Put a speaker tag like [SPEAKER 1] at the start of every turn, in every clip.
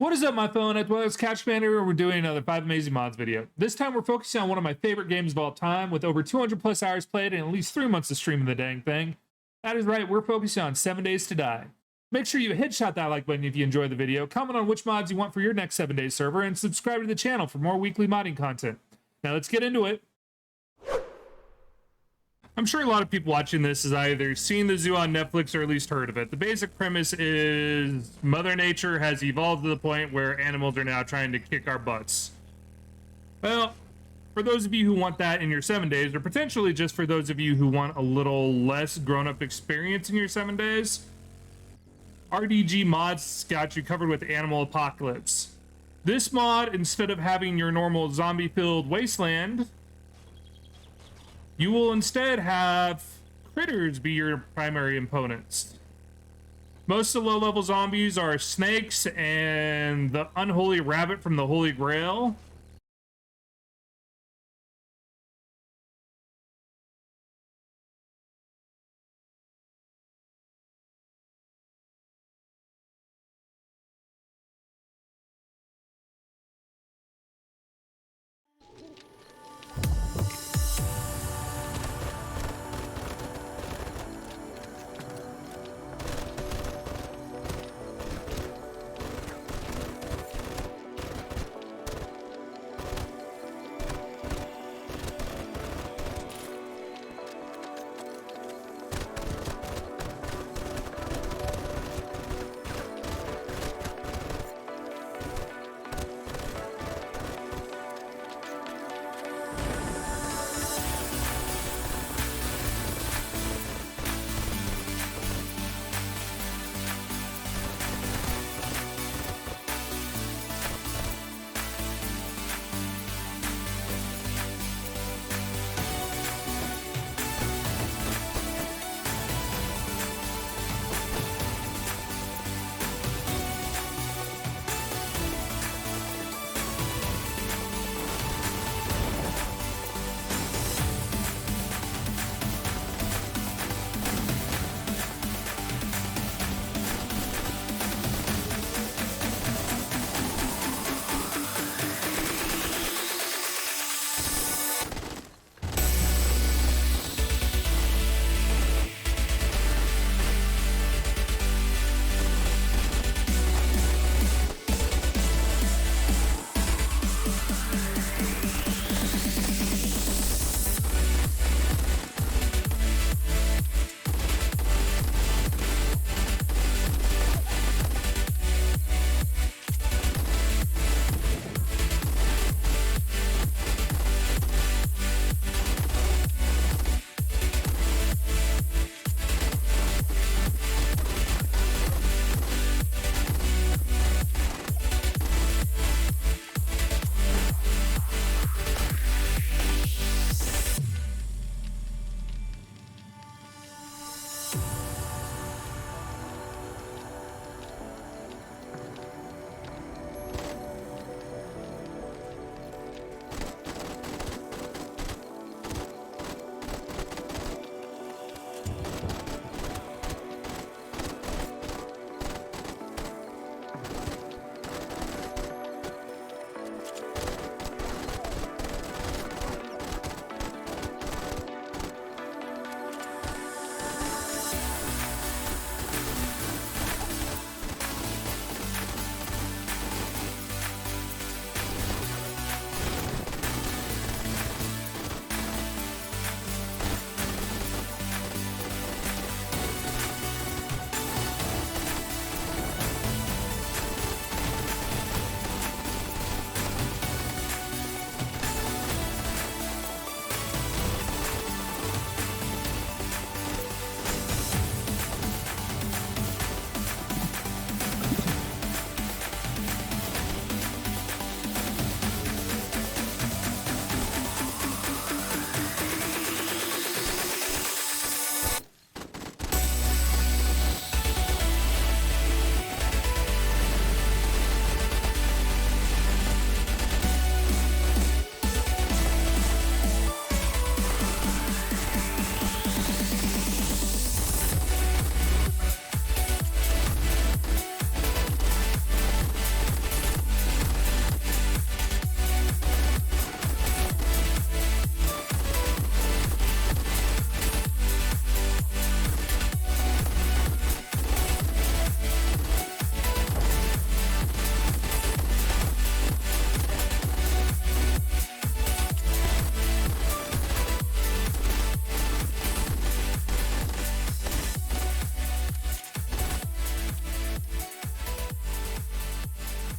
[SPEAKER 1] What is up, my phone? It's Catchman here, and we're doing another 5 Amazing Mods video. This time we're focusing on one of my favorite games of all time, with over 200 plus hours played and at least 3 months of streaming the dang thing. That is right, we're focusing on 7 Days to Die. Make sure you headshot that like button if you enjoyed the video, comment on which mods you want for your next 7 Days server, and subscribe to the channel for more weekly modding content. Now let's get into it. I'm sure a lot of people watching this has either seen the zoo on Netflix or at least heard of it. The basic premise is Mother Nature has evolved to the point where animals are now trying to kick our butts. Well, for those of you who want that in your 7 days, or potentially just for those of you who want a little less grown-up experience in your 7 days, RDG Mods got you covered with Animal Apocalypse. This mod, instead of having your normal zombie-filled Wasteland, you will instead have critters be your primary opponents. Most of the low-level zombies are snakes and the unholy rabbit from the Holy Grail.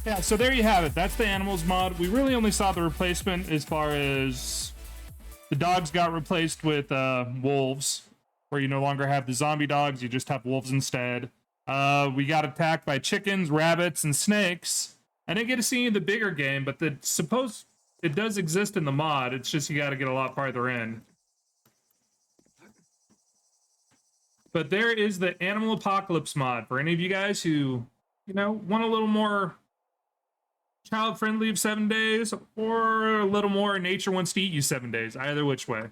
[SPEAKER 1] Yeah, so there you have it. That's the animals mod. We really only saw the replacement as far as the dogs got replaced with wolves, where you no longer have the zombie dogs, you just have wolves instead. We got attacked by chickens, rabbits, and snakes. I didn't get to see the bigger game, but suppose it does exist in the mod. It's just you got to get a lot farther in. But there is the Animal Apocalypse mod for any of you guys who, want a little more child-friendly of 7 days, or a little more nature wants to eat you 7 days. Either which way.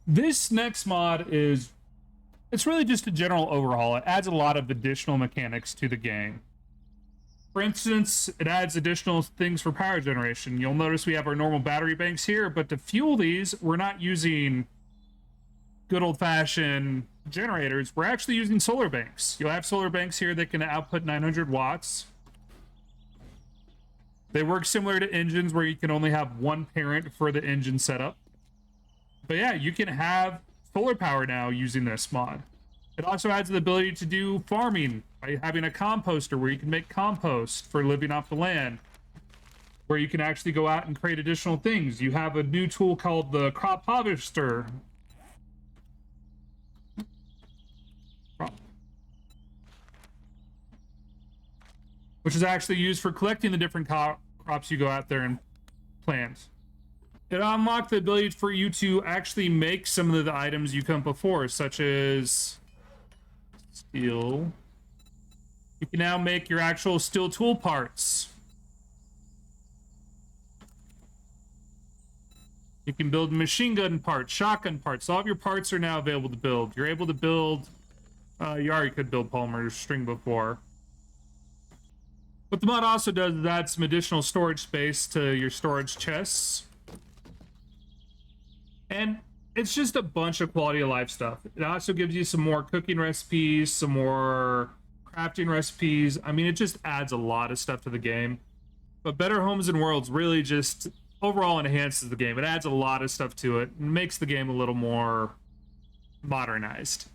[SPEAKER 1] This next mod it's really just a general overhaul. It adds a lot of additional mechanics to the game. For instance, it adds additional things for power generation. You'll notice we have our normal battery banks here, but to fuel these, we're not using good old-fashioned generators. We're actually using solar banks. You'll have solar banks here that can output 900 watts. They work similar to engines where you can only have one parent for the engine setup. But yeah, you can have solar power now using this mod. It also adds the ability to do farming by having a composter where you can make compost for living off the land, where you can actually go out and create additional things. You have a new tool called the crop harvester, which is actually used for collecting the different crops you go out there and plant. It unlocked the ability for you to actually make some of the items you come before, such as steel. You can now make your actual steel tool parts. You can build machine gun parts, shotgun parts. All of your parts are now available to build. You're able to build, you already could build polymer string before. What the mod also does is add some additional storage space to your storage chests. And it's just a bunch of quality of life stuff. It also gives you some more cooking recipes, some more crafting recipes. I mean, it just adds a lot of stuff to the game. But Better Homes and Worlds really just overall enhances the game. It adds a lot of stuff to it and makes the game a little more modernized.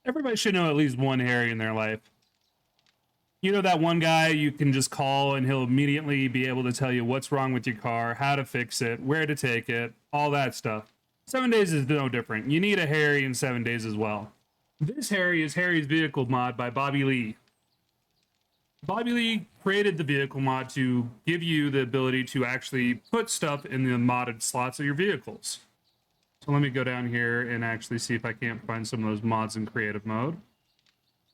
[SPEAKER 1] Everybody should know at least one Harry in their life. You know that one guy you can just call and he'll immediately be able to tell you what's wrong with your car, how to fix it, where to take it, all that stuff. 7 days is no different. You need a Harry in 7 days as well. This Harry is Harry's Vehicle mod by Bobby Lee. Bobby Lee created the vehicle mod to give you the ability to actually put stuff in the modded slots of your vehicles. So let me go down here and actually see if I can't find some of those mods in creative mode.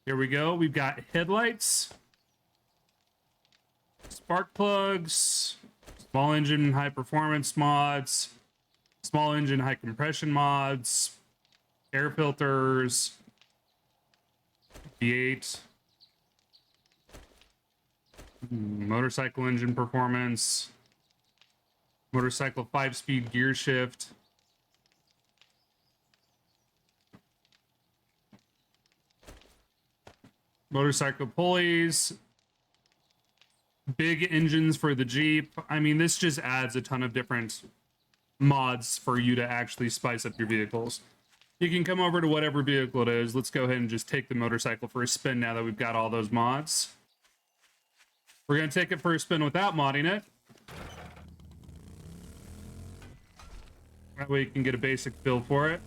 [SPEAKER 1] Here we go. We've got headlights, spark plugs, small engine high performance mods, small engine high compression mods, air filters, V8, motorcycle engine performance, motorcycle 5-speed gear shift, motorcycle pulleys, big engines for the Jeep. I mean, this just adds a ton of different mods for you to actually spice up your vehicles. You can come over to whatever vehicle it is. Let's go ahead and just take the motorcycle for a spin now that we've got all those mods. We're going to take it for a spin without modding it. That way you can get a basic feel for it.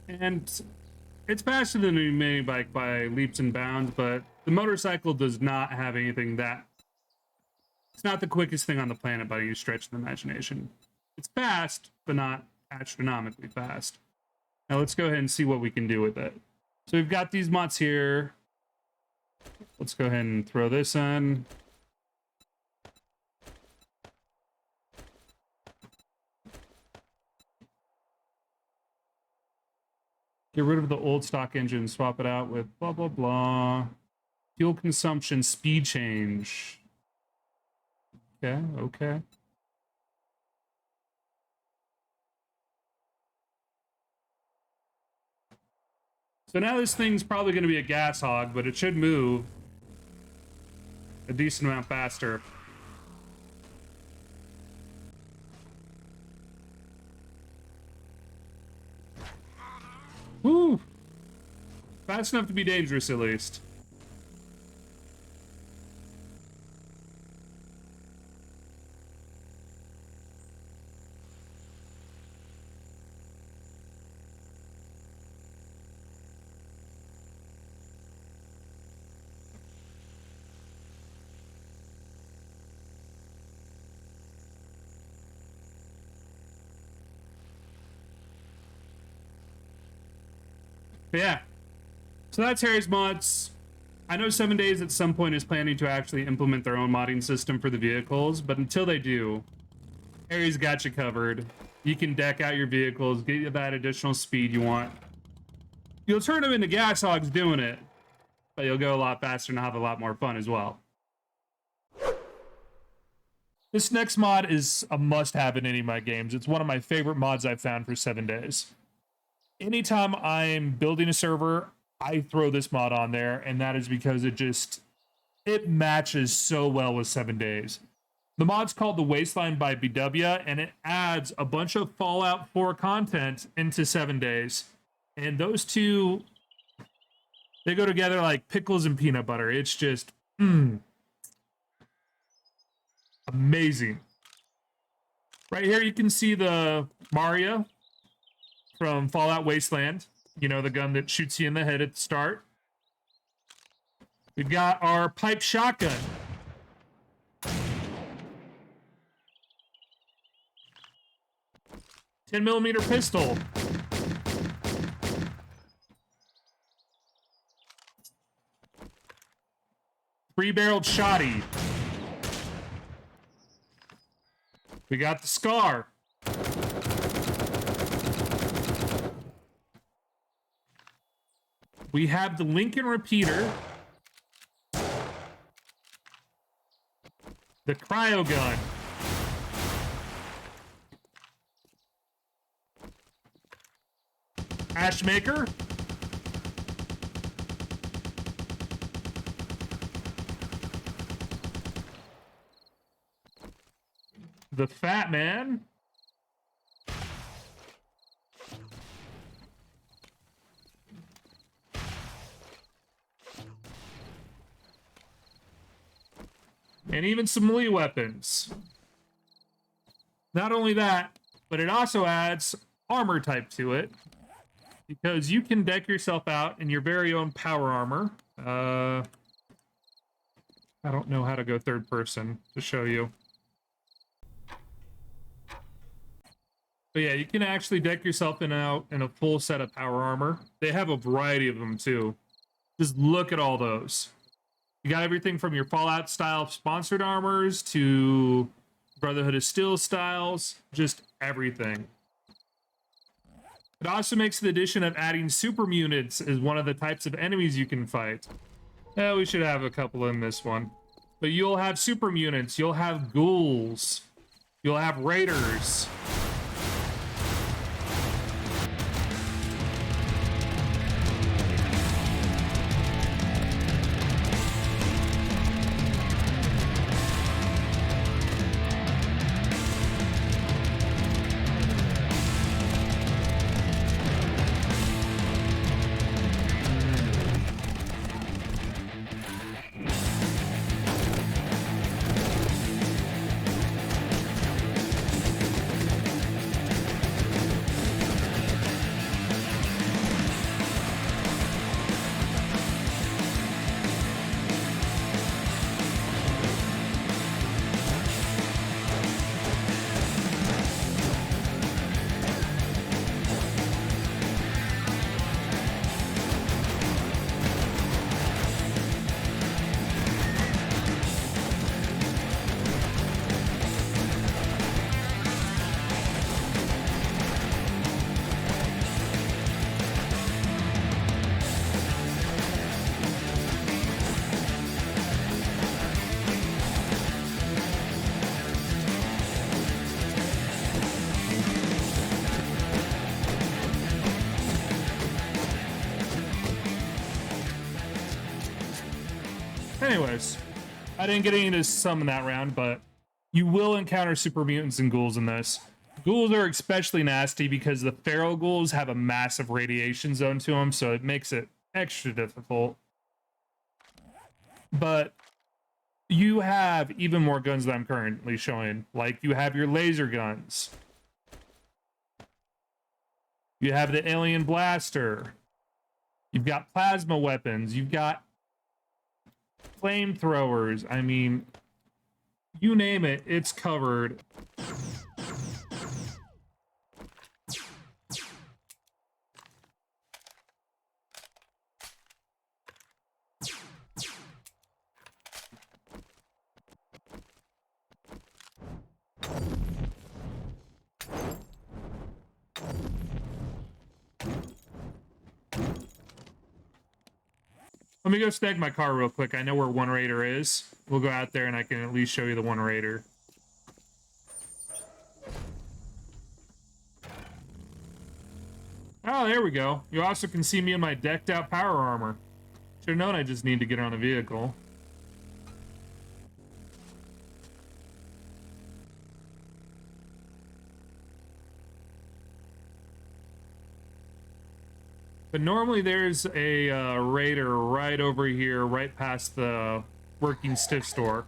[SPEAKER 1] And it's faster than a mini bike by leaps and bounds, but the motorcycle does not have anything that... It's not the quickest thing on the planet by any stretch of the imagination. It's fast, but not astronomically fast. Now let's go ahead and see what we can do with it. So we've got these mods here. Let's go ahead and throw this in. Get rid of the old stock engine, swap it out with blah, blah, blah. Fuel consumption, speed change. Okay, okay. So now this thing's probably going to be a gas hog, but it should move a decent amount faster. Woo! Fast enough to be dangerous, at least. But yeah, so that's Harry's mods. I know 7 Days at some point is planning to actually implement their own modding system for the vehicles, but until they do, Harry's got you covered. You can deck out your vehicles, get you that additional speed you want. You'll turn them into gas hogs doing it, but you'll go a lot faster and have a lot more fun as well. This next mod is a must-have in any of my games. It's one of my favorite mods I've found for 7 Days. Anytime I'm building a server, I throw this mod on there, and that is because it matches so well with 7 Days. The mod's called the Wasteland by BW, and it adds a bunch of Fallout 4 content into 7 Days. And those two, they go together like pickles and peanut butter. It's just, amazing. Right here you can see the Maria from Fallout Wasteland. You know, the gun that shoots you in the head at the start. We've got our pipe shotgun. .10mm pistol. Three-barreled shotty. We got the Scar. We have the Lincoln repeater. The cryo gun. Ashmaker. The Fat Man. And even some melee weapons. Not only that, but it also adds armor type to it, because you can deck yourself out in your very own power armor. I don't know how to go third person to show you. But yeah, you can actually deck yourself out in a full set of power armor. They have a variety of them too. Just look at all those. You got everything from your Fallout style sponsored armors to Brotherhood of Steel styles, just everything. It also makes the addition of adding supermutants as one of the types of enemies you can fight. Yeah, we should have a couple in this one. But you'll have supermutants, you'll have ghouls, you'll have raiders. Anyways, I didn't get any to summon that round, but you will encounter super mutants and ghouls in this. Ghouls are especially nasty because the feral ghouls have a massive radiation zone to them, so it makes it extra difficult. But you have even more guns that I'm currently showing. Like, you have your laser guns. You have the alien blaster. You've got plasma weapons. You've got flamethrowers. I mean, you name it, it's covered. Let me go snag my car real quick. I know where one raider is. We'll go out there and I can at least show you the one raider. Oh, there we go. You also can see me in my decked out power armor. Should have known I just need to get on a vehicle. But normally there's a raider right over here, right past the working stiff store.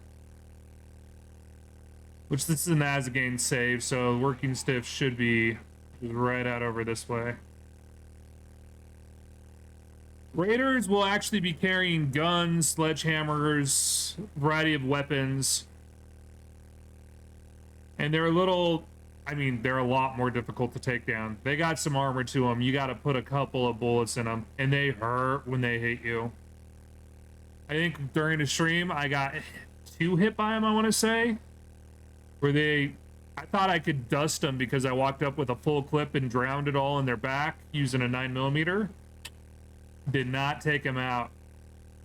[SPEAKER 1] Which this is an as-again save, so working stiff should be right out over this way. Raiders will actually be carrying guns, sledgehammers, variety of weapons. And they're a little... I mean, they're a lot more difficult to take down. They got some armor to them. You got to put a couple of bullets in them, and they hurt when they hit you. I think during the stream, I got 2 hit by them, I want to say. Where they... I thought I could dust them because I walked up with a full clip and drowned it all in their back using a 9mm. Did not take him out.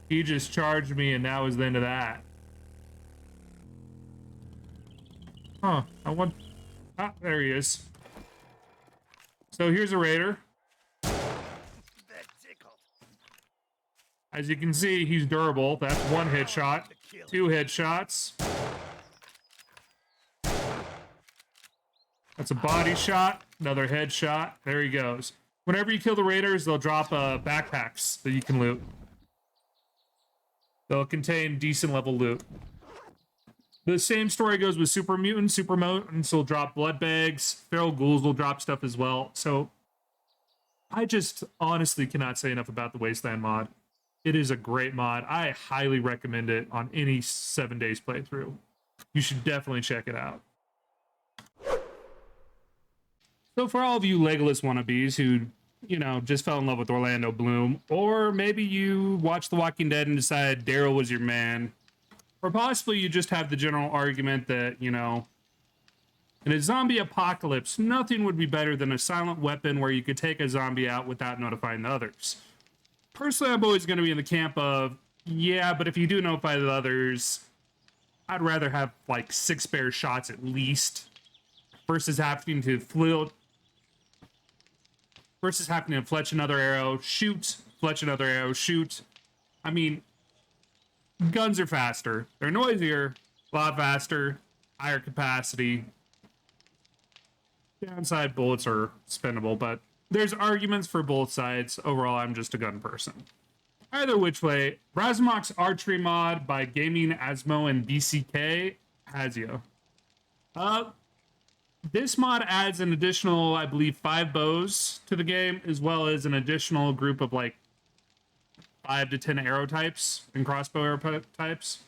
[SPEAKER 1] He just charged me, and that was the end of that. Huh. I want... Ah, there he is. So here's a raider. As you can see, he's durable. That's 1 headshot, 2 headshots. That's a body shot, another headshot. There he goes. Whenever you kill the raiders, they'll drop backpacks that you can loot. They'll contain decent level loot. The same story goes with super mutants. Super mutants will drop blood bags. Feral ghouls will drop stuff as well. So I just honestly cannot say enough about the Wasteland mod. It is a great mod. I highly recommend it on any 7 days playthrough. You should definitely check it out. So for all of you Legolas wannabes who, you know, just fell in love with Orlando Bloom, or maybe you watched The Walking Dead and decided Daryl was your man, or possibly you just have the general argument that, you know, in a zombie apocalypse, nothing would be better than a silent weapon where you could take a zombie out without notifying the others. Personally, I'm always going to be in the camp of, yeah, but if you do notify the others, I'd rather have like 6 spare shots at least versus having to fletch another arrow, shoot, fletch another arrow, shoot. I mean, guns are faster. They're noisier, a lot faster, higher capacity. Downside, bullets are spendable, but there's arguments for both sides. Overall, I'm just a gun person. Either which way, Brazmock's Archery Mod by Gaming Asmo and BCK has you. This mod adds an additional, I believe, 5 bows to the game, as well as an additional group of like 5 to 10 arrow types and crossbow arrow types.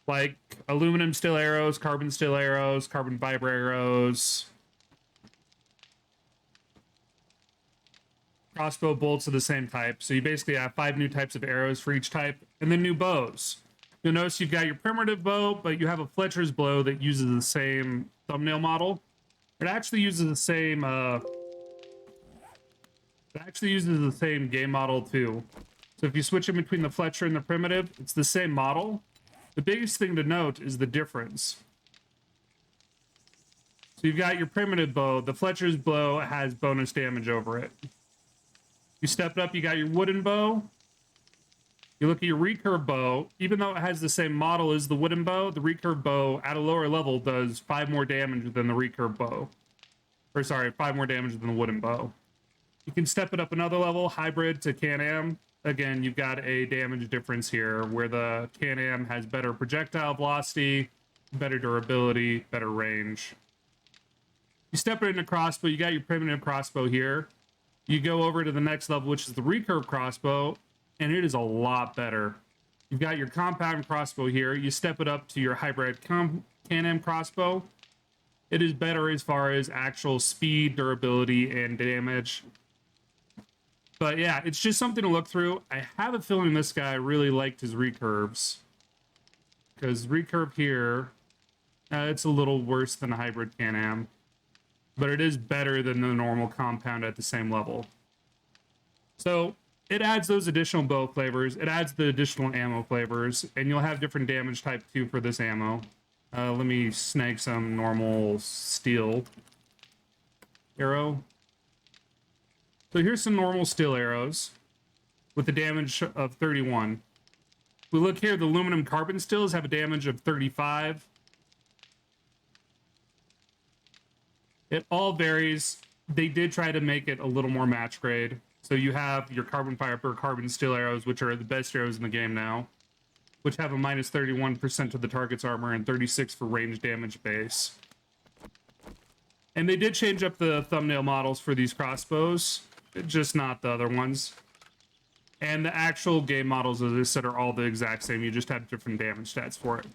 [SPEAKER 1] Like aluminum steel arrows, carbon fiber arrows. Crossbow bolts of the same type. So you basically have 5 new types of arrows for each type, and then new bows. You'll notice you've got your primitive bow, but you have a Fletcher's bow that uses the same thumbnail model. It actually uses the same game model too. So if you switch in between the Fletcher and the primitive, it's the same model. The biggest thing to note is the difference. So you've got your primitive bow. The Fletcher's bow has bonus damage over it. You stepped up, you got your wooden bow. You look at your recurve bow, even though it has the same model as the wooden bow, the recurve bow at a lower level does 5 more damage than the recurve bow. Or sorry, 5 more damage than the wooden bow. You can step it up another level, hybrid to Can-Am. Again, you've got a damage difference here where the Can-Am has better projectile velocity, better durability, better range. You step it into crossbow, you got your primitive crossbow here. You go over to the next level, which is the recurve crossbow, and it is a lot better. You've got your compound crossbow here. You step it up to your hybrid Can-Am crossbow. It is better as far as actual speed, durability, and damage. But yeah, it's just something to look through. I have a feeling this guy really liked his recurves. Because recurve here, it's a little worse than a hybrid Can-Am. But it is better than the normal compound at the same level. So it adds those additional bow flavors. It adds the additional ammo flavors. And you'll have different damage type too for this ammo. Let me snag some normal steel arrow. So here's some normal steel arrows with a damage of 31. We look here, the aluminum carbon steels have a damage of 35. It all varies. They did try to make it a little more match grade. So you have your carbon fiber, carbon steel arrows, which are the best arrows in the game now, which have a minus 31% to the target's armor and 36 for range damage base. And they did change up the thumbnail models for these crossbows, just not the other ones. And the actual game models, as I said, are all the exact same. You just have different damage stats for it.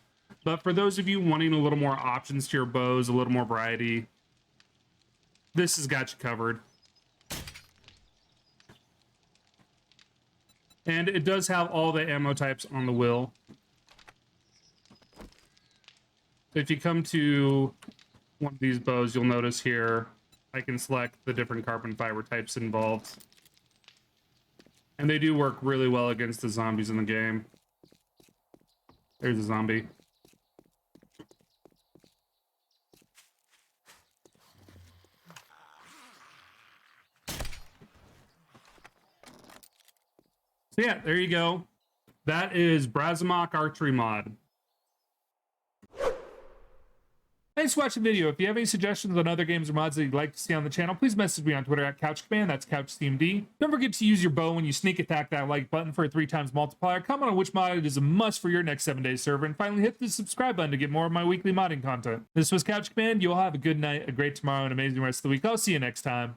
[SPEAKER 1] But for those of you wanting a little more options to your bows, a little more variety, this has got you covered. And it does have all the ammo types on the wheel. If you come to one of these bows, you'll notice here I can select the different carbon fiber types involved. And they do work really well against the zombies in the game. There's a zombie. So yeah, there you go. That is Brazmock Archery Mod. Thanks for watching the video. If you have any suggestions on other games or mods that you'd like to see on the channel, please message me on Twitter at CouchCommand. That's CouchTeamD. Don't forget to use your bow when you sneak attack that like button for a 3x multiplier. Comment on which mod it is a must for your next 7-day server. And finally, hit the subscribe button to get more of my weekly modding content. This was CouchCommand. You all have a good night, a great tomorrow, and an amazing rest of the week. I'll see you next time.